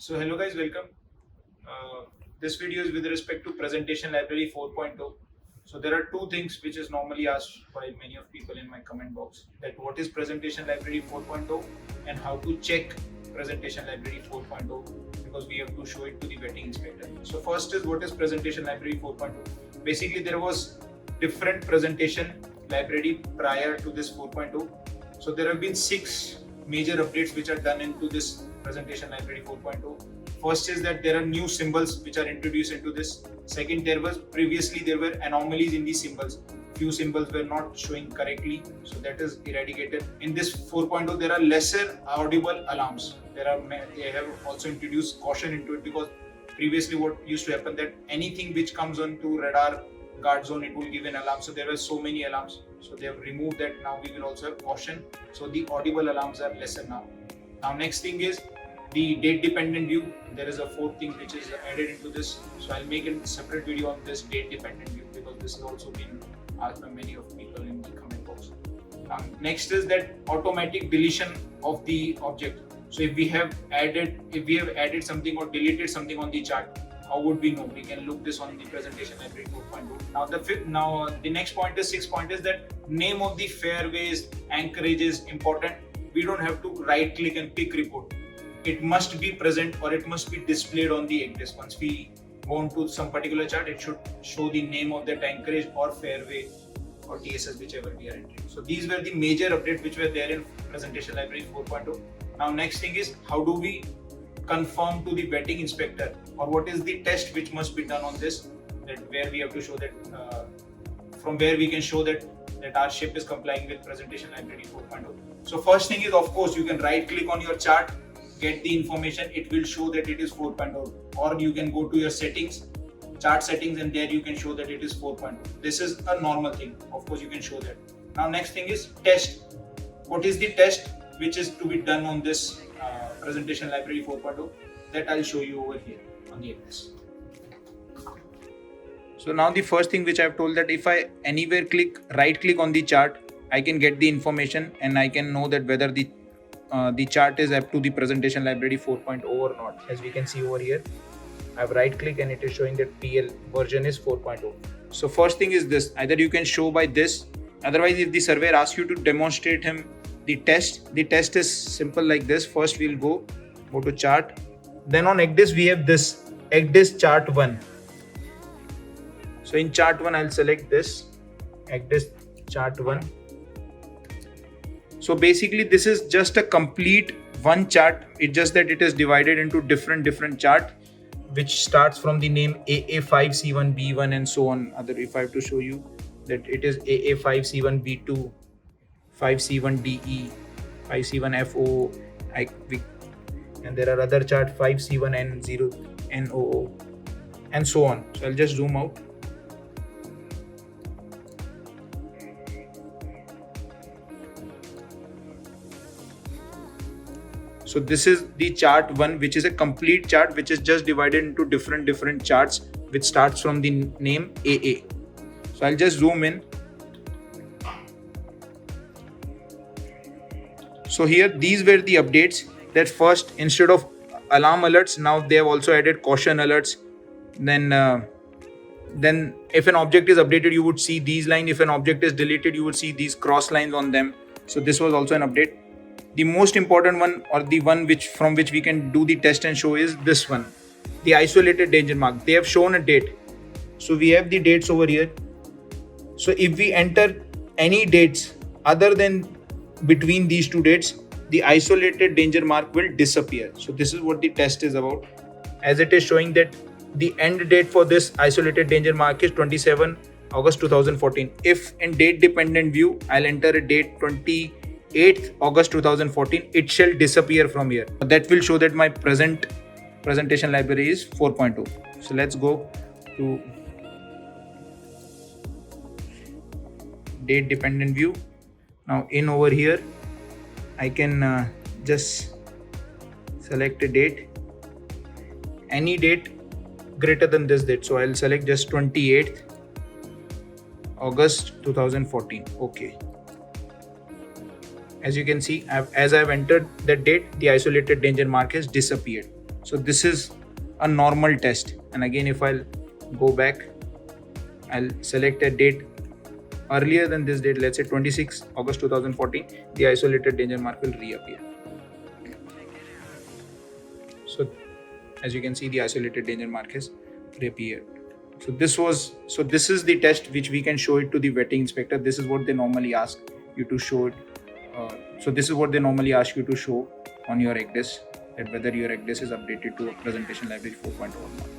So hello guys, welcome. Uh, this video is with respect to presentation library 4.0. So there are two things which is normally asked by many of people in my comment box, that what is presentation library 4.0 and how to check presentation library 4.0, because we have to show it to the vetting inspector. So first is, what is presentation library 4.0? Basically there was different presentation library prior to this 4.0. So there have been 6 major updates which are done into this presentation library 4.0. First is that there are new symbols which are introduced into this. Second, previously there were anomalies in these symbols. Few symbols were not showing correctly, so that is eradicated. In this 4.0 there are lesser audible alarms. They have also introduced caution into it, because previously what used to happen, that anything which comes onto radar guard zone, it will give an alarm. So there were so many alarms, so they have removed that. Now we will also have caution, so the audible alarms are lesser now. Next thing is the date dependent view. There is a fourth thing which is added into this, so I'll make a separate video on this date dependent view, because this has also been asked by many of people in the comment box. Next is that automatic deletion of the object. So if we have added something or deleted something on the chart, how would we know? We can look this on the presentation library 4.0. Now the next point is, 6th point is that name of the fairways, anchorage is important. We don't have to right click and pick report. It must be present, or it must be displayed on the ECDIS. Once we go on some particular chart, it should show the name of that anchorage or fairway or TSS, whichever we are entering. So these were the major updates which were there in presentation library 4.0. Now next thing is, how do we confirm to the vetting inspector, or what is the test which must be done on this, that where we have to show that from where we can show that our ship is complying with presentation library 4.0. So first thing is, of course, you can right click on your chart, get the information, it will show that it is 4.0, or you can go to your settings, chart settings, and there you can show that it is 4.0. This is a normal thing, of course you can show that. Now next thing is test. What is the test which is to be done on this presentation library 4.0? That I'll show you over here on the ECDIS. So now the first thing which I've told, that if I anywhere right click on the chart, I can get the information and I can know that whether the chart is up to the presentation library 4.0 or not. As we can see over here, I have right click and it is showing that PL version is 4.0. So first thing is this, either you can show by this, otherwise if the surveyor asks you to demonstrate him the test is simple like this. First we'll go to chart, then on ECDIS we have this ECDIS chart 1. So in chart 1 I'll select this ECDIS chart 1. So basically this is just a complete one chart. It's just that it is divided into different chart, which starts from the name AA5C1B1 and so on. If I have to show you that it is AA5C1B2, 5C1DE, 5C1FO, and there are other chart 5C1N0NOO and so on. So I'll just zoom out. So this is the chart 1, which is a complete chart which is just divided into different charts, which starts from the name AA. So I'll just zoom in. So here these were the updates, that first, instead of alarm alerts, now they have also added caution alerts. Then if an object is updated, you would see these lines. If an object is deleted, you would see these cross lines on them. So this was also an update. The most important one, or the one from which we can do the test and show, is this one, the isolated danger mark. They have shown a date. So we have the dates over here. So if we enter any dates other than between these two dates, the isolated danger mark will disappear. So this is what the test is about, as it is showing that the end date for this isolated danger mark is 27 August 2014. If in date dependent view I'll enter a date 28th August 2014, it shall disappear from here. That will show that my presentation library is 4.0. So let's go to date dependent view. Now in over here, I can just select a date, any date greater than this date. So I'll select just 28th August 2014. Okay. As you can see, as I've entered that date, the isolated danger mark has disappeared. So this is a normal test. And again, if I'll go back, I'll select a date earlier than this date, let's say 26 August 2014, the isolated danger mark will reappear. So as you can see, the isolated danger mark has reappeared. So this is the test which we can show it to the vetting inspector. This is what they normally ask you to show it. So this is what they normally ask you to show on your ECDIS, that whether your ECDIS is updated to presentation library 4.1.